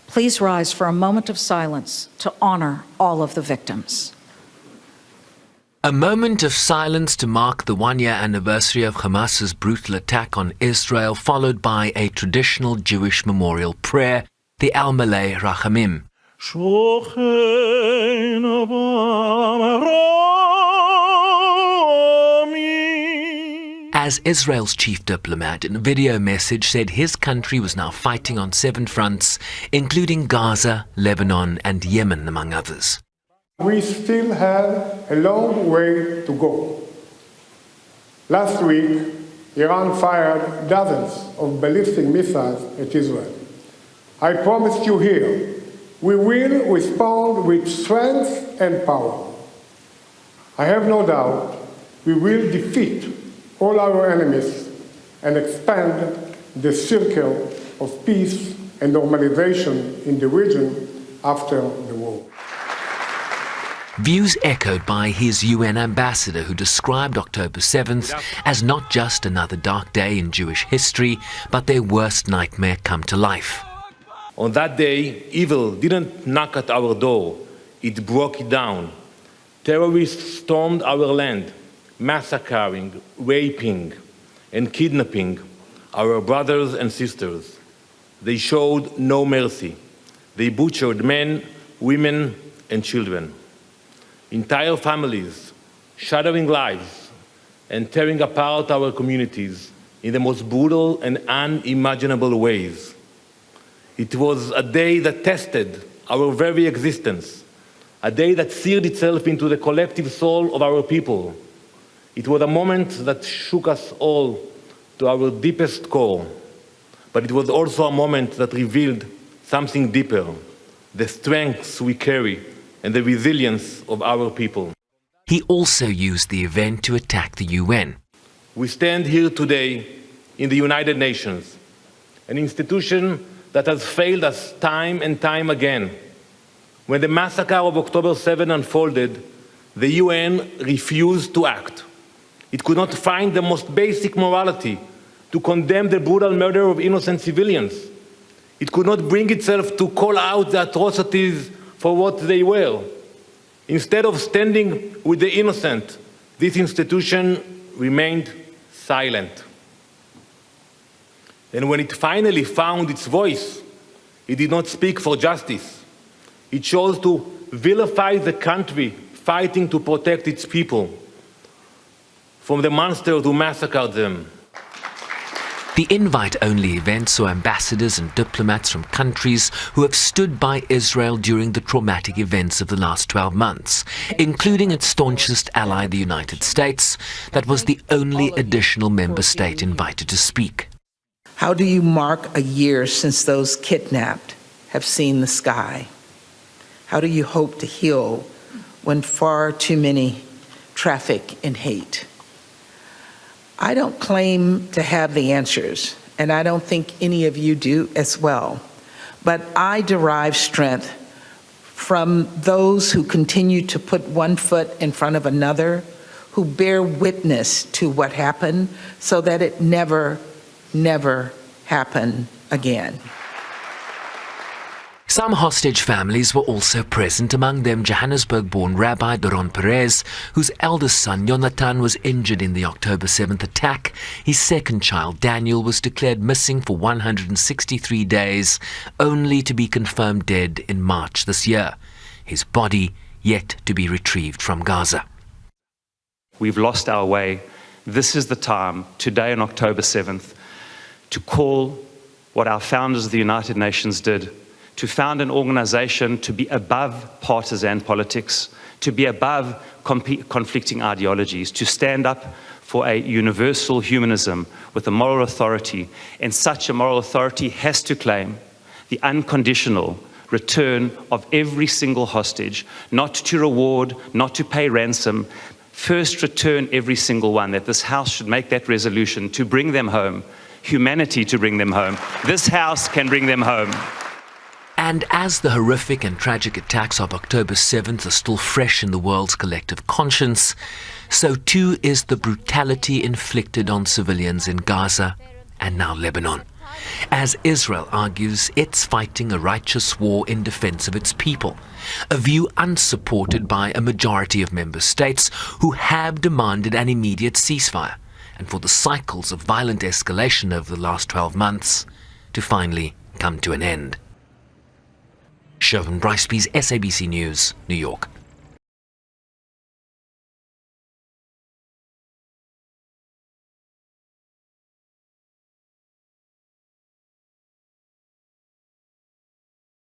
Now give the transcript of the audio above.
Please rise for a moment of silence to honor all of the victims. A moment of silence to mark the one-year anniversary of Hamas's brutal attack on Israel, followed by a traditional Jewish memorial prayer, the Al-Malay Rachamim. As Israel's chief diplomat in a video message said his country was now fighting on 7 fronts, including Gaza, Lebanon and Yemen, among others. We still have a long way to go. Last week, Iran fired dozens of ballistic missiles at Israel. I promised you here, we will respond with strength and power. I have no doubt we will defeat all our enemies and expand the circle of peace and normalization in the region after the war. Views echoed by his UN ambassador, who described October 7th as not just another dark day in Jewish history, but their worst nightmare come to life. On that day, evil didn't knock at our door, it broke it down. Terrorists stormed our land, massacring, raping, and kidnapping our brothers and sisters. They showed no mercy. They butchered men, women, and children. Entire families, shattering lives, and tearing apart our communities in the most brutal and unimaginable ways. It was a day that tested our very existence, a day that seared itself into the collective soul of our people. It was a moment that shook us all to our deepest core, but it was also a moment that revealed something deeper, the strengths we carry and the resilience of our people. He also used the event to attack the UN. We stand here today in the United Nations, an institution that has failed us time and time again. When the massacre of October 7 unfolded, the UN refused to act. It could not find the most basic morality to condemn the brutal murder of innocent civilians. It could not bring itself to call out the atrocities for what they were. Instead of standing with the innocent, this institution remained silent. And when it finally found its voice, it did not speak for justice. It chose to vilify the country fighting to protect its people from the monsters who massacred them. The invite-only event saw ambassadors and diplomats from countries who have stood by Israel during the traumatic events of the last 12 months, including its staunchest ally, the United States, that was the only additional member state invited to speak. How do you mark a year since those kidnapped have seen the sky? How do you hope to heal when far too many traffic in hate? I don't claim to have the answers, and I don't think any of you do as well. But I derive strength from those who continue to put one foot in front of another, who bear witness to what happened so that it never happen again. Some hostage families were also present, among them Johannesburg-born Rabbi Doron Perez, whose eldest son Jonathan was injured in the October 7th attack. His second child, Daniel, was declared missing for 163 days, only to be confirmed dead in March this year. His body yet to be retrieved from Gaza. We've lost our way. This is the time, today on October 7th, to call what our founders of the United Nations did, to found an organization to be above partisan politics, to be above conflicting ideologies, to stand up for a universal humanism with a moral authority. And such a moral authority has to claim the unconditional return of every single hostage, not to reward, not to pay ransom. First, return every single one, that this House should make that resolution to bring them home, humanity to bring them home. This House can bring them home. And as the horrific and tragic attacks of October 7th are still fresh in the world's collective conscience, so too is the brutality inflicted on civilians in Gaza and now Lebanon. as Israel argues it's fighting a righteous war in defense of its people, a view unsupported by a majority of member states who have demanded an immediate ceasefire and for the cycles of violent escalation over the last 12 months to finally come to an end. Shervin Bryceby's SABC News, New York.